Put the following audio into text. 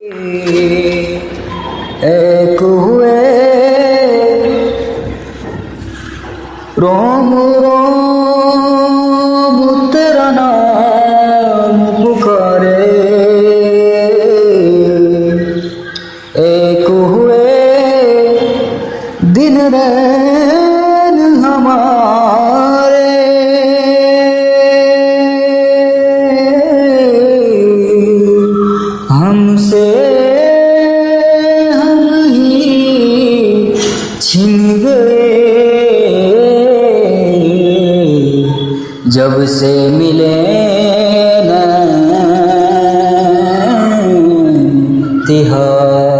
एक हुए रोम रोम तेरा नाम पुकारे, एक हुए दिन रैन हमारे, हमसे हम ही छिन गए जब से मिले न तिहार।